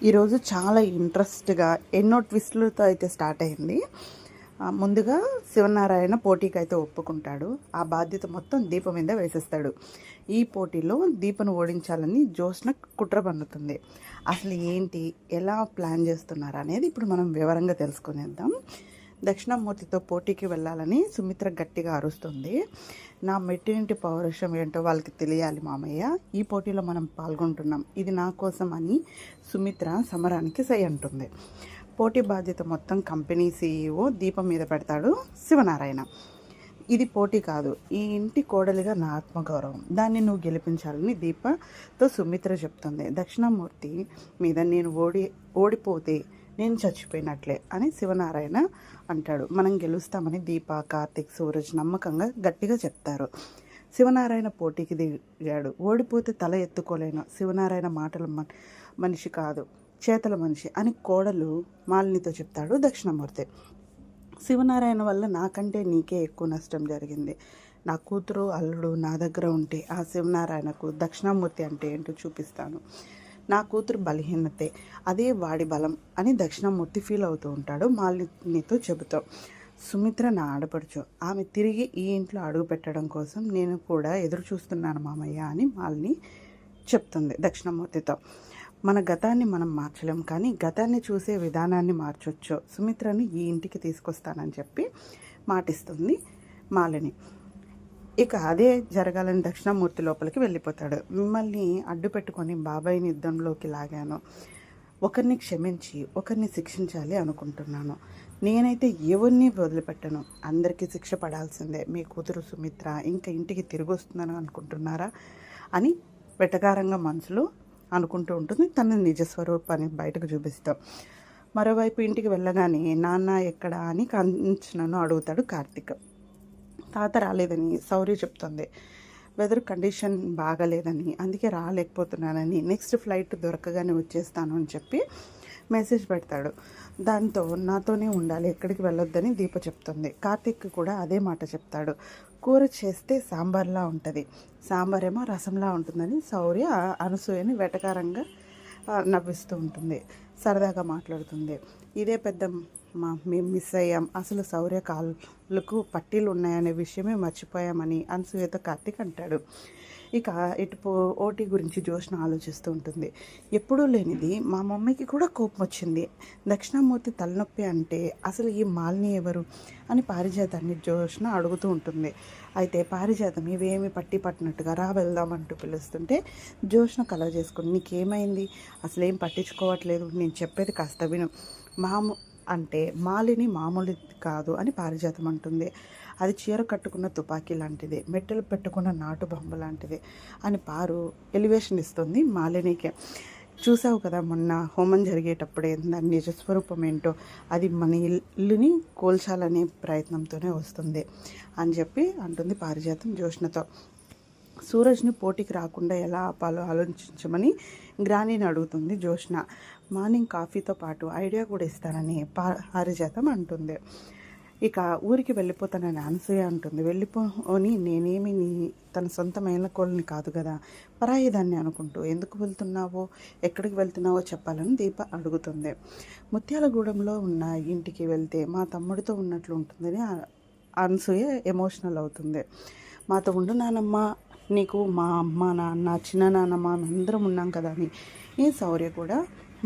ఈరోజు చాలా ఇంట్రెస్ట్గా ఎన్నో ట్విస్టులతో అయితే స్టార్ట్ అయింది. ముందుగా శివనారాయణ పోటీకి అయితే ఒప్పుకుంటాడు. ఆ బాధ్యత మొత్తం దీప మీద వేసేస్తాడు. ఈ పోటీలో దీపను ఓడించాలని జ్యోత్స్న కుట్ర పన్నుతుంది. అసలు ఏంటి, ఎలా ప్లాన్ చేస్తున్నారు అనేది ఇప్పుడు మనం వివరంగా తెలుసుకునేద్దాం. దక్షిణామూర్తితో పోటీకి వెళ్ళాలని సుమిత్ర గట్టిగా అరుస్తుంది. నా మెట్టినింటి పౌరుషం ఏంటో వాళ్ళకి తెలియాలి మామయ్య, ఈ పోటీలో మనం పాల్గొంటున్నాం, ఇది నా కోసం అని సుమిత్ర సమరానికి సై అంటుంది. పోటీ బాధ్యత మొత్తం కంపెనీ సీఈఓ దీపం మీద పెడతాడు శివనారాయణ. ఇది పోటీ కాదు, ఈ ఇంటి కోడలిగా నా ఆత్మగౌరవం, దాన్ని నువ్వు గెలిపించాలని దీపతో సుమిత్ర చెప్తుంది. దక్షిణామూర్తి మీద నేను ఓడిపోతే నేను చచ్చిపోయినట్లే అని శివనారాయణ అంటాడు. మనం గెలుస్తామని దీప, కార్తిక్, సూరజ్ నమ్మకంగా గట్టిగా చెప్తారు. శివనారాయణ పోటీకి దిగాడు. ఓడిపోతే తల ఎత్తుకోలేను, శివనారాయణ మాటల మనిషి కాదు, చేతల మనిషి అని కోడలు మాలినితో చెప్తాడు దక్షిణామూర్తి. శివనారాయణ వల్ల నాకంటే నీకే ఎక్కువ నష్టం జరిగింది. నా కూతురు అల్లుడు నా దగ్గర ఉంటే ఆ శివనారాయణకు దక్షిణామూర్తి అంటే ఏంటో చూపిస్తాను. నా కూతురు బలహీనతే, అదే వాడి బలం అని దక్షిణామూర్తి ఫీల్ అవుతూ ఉంటాడు మాలినితో చెబుతాం. సుమిత్ర నా ఆడపడుచు, ఆమె తిరిగి ఈ ఇంట్లో అడుగు పెట్టడం కోసం నేను కూడా ఎదురు చూస్తున్నాను మామయ్య అని మాలిని చెప్తుంది దక్షిణామూర్తితో. మన గతాన్ని మనం మార్చలేం, కానీ గతాన్ని చూసే విధానాన్ని మార్చొచ్చు. సుమిత్రని ఈ ఇంటికి తీసుకొస్తానని చెప్పి మాటిస్తుంది మాలిని. ఇక అదే జరగాలని దక్షిణామూర్తి లోపలికి వెళ్ళిపోతాడు. మిమ్మల్ని అడ్డు పెట్టుకొని బాబాయిని యుద్ధంలోకి లాగాను, ఒకరిని క్షమించి ఒకరిని శిక్షించాలి అనుకుంటున్నాను. నేనైతే ఎవరిని వదిలిపెట్టను, అందరికీ శిక్ష పడాల్సిందే. మీ కూతురు సుమిత్ర ఇంకా ఇంటికి తిరిగి వస్తుందని అనుకుంటున్నారా అని వెటకారంగా మనసులో అనుకుంటూ ఉంటుంది. తన నిజస్వరూపాన్ని బయటకు చూపిస్తాం. మరోవైపు ఇంటికి వెళ్ళగానే నాన్న ఎక్కడా అని కంచనను అడుగుతాడు కార్తిక్. తాత రాలేదని శౌర్య చెప్తుంది. వెదర్ కండిషన్ బాగాలేదని, అందుకే రాలేకపోతున్నానని, నెక్స్ట్ ఫ్లైట్ దొరకగానే వచ్చేస్తాను అని చెప్పి మెసేజ్ పెడతాడు. దాంతో నాతోనే ఉండాలి, ఎక్కడికి వెళ్ళొద్దని దీప చెప్తుంది. కార్తిక్ కూడా అదే మాట చెప్తాడు. కూర చేస్తే సాంబార్లా ఉంటుంది, సాంబార్ ఏమో రసంలా ఉంటుందని శౌర్య అనసూయని వెటకారంగా నవ్విస్తూ ఉంటుంది, సరదాగా మాట్లాడుతుంది. ఇదే పెద్ద మేము మిస్ అయ్యాం, అసలు శౌర్య కాళ్ళకు పట్టీలు ఉన్నాయనే విషయమే మర్చిపోయామని అనసూయతో కార్తిక్ అంటాడు. ఇక ఇటు ఓటీ గురించి జ్యోత్స్న ఆలోచిస్తూ ఉంటుంది. ఎప్పుడూ లేనిది మా మమ్మీకి కూడా కోపం వచ్చింది. దక్షిణామూర్తి తలనొప్పి అంటే అసలు ఈ మాలిని ఎవరు అని పారిజాతాన్ని జ్యోత్స్న అడుగుతూ ఉంటుంది. అయితే పారిజాతం ఇవేమి పట్టినట్టుగా రా వెళ్దామంటూ పిలుస్తుంటే జ్యోత్స్న కలర్ చేసుకుని, నీకేమైంది, అసలేం పట్టించుకోవట్లేదు, నేను చెప్పేది కాస్త విను, అంటే మాలిని మామూలు కాదు అని పారిజాతం అంటుంది. అది చీర కట్టుకున్న తుపాకీ లాంటిది, మెట్టెలు పెట్టుకున్న నాటు బొమ్మ లాంటిది అని పారు ఎలివేషన్ ఇస్తుంది మాలినికి. చూసావు కదా మొన్న హోమం జరిగేటప్పుడే దాని నిజస్వరూపం ఏంటో, అది మన ఇల్లుని కోల్చాలనే ప్రయత్నంతోనే వస్తుంది అని చెప్పి అంటుంది పారిజాతం జ్యోత్స్నతో. సూరజ్ని పోటీకి రాకుండా ఎలా ఆపాలో ఆలోచించమని గ్రానీని అడుగుతుంది జ్యోత్స్న. మార్నింగ్ కాఫీతో పాటు ఐడియా కూడా ఇస్తానని పారిజాతం అంటుంది. ఇక ఊరికి వెళ్ళిపోతానని అనసూయ అంటుంది. వెళ్ళిపోని నేనేమి తన సొంత మేనకోళ్ళని కాదు కదా, పరాయిదాన్ని అనుకుంటూ ఎందుకు వెళ్తున్నావో, ఎక్కడికి వెళ్తున్నావో చెప్పాలని దీప అడుగుతుంది. ముత్యాలగూడెంలో ఉన్న ఇంటికి వెళ్తే మా తమ్ముడితో ఉన్నట్లు ఉంటుందని అనసూయ ఎమోషనల్ అవుతుంది. మాతో ఉండు నానమ్మ, నీకు మా అమ్మ నాన్న చిన్న నాన్నమ్మ అందరం ఉన్నాం కదా అని ఈ శౌర్య కూడా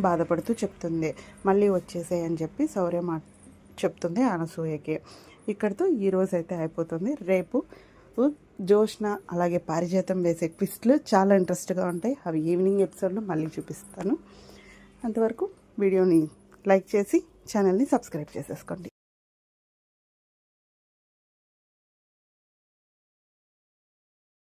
బాధపడుతూ చెప్తుంది. మళ్ళీ వచ్చేసాయని చెప్పి శౌర్య చెప్తుంది అనసూయకి. ఇక్కడితో ఈరోజు అయితే అయిపోతుంది. రేపు జ్యోత్స్న అలాగే పారిజాతం వేసే ట్విస్ట్లు చాలా ఇంట్రెస్ట్గా ఉంటాయి. అవి ఈవినింగ్ ఎపిసోడ్లో మళ్ళీ చూపిస్తాను. అంతవరకు వీడియోని లైక్ చేసి ఛానల్ని సబ్స్క్రైబ్ చేసేసుకోండి.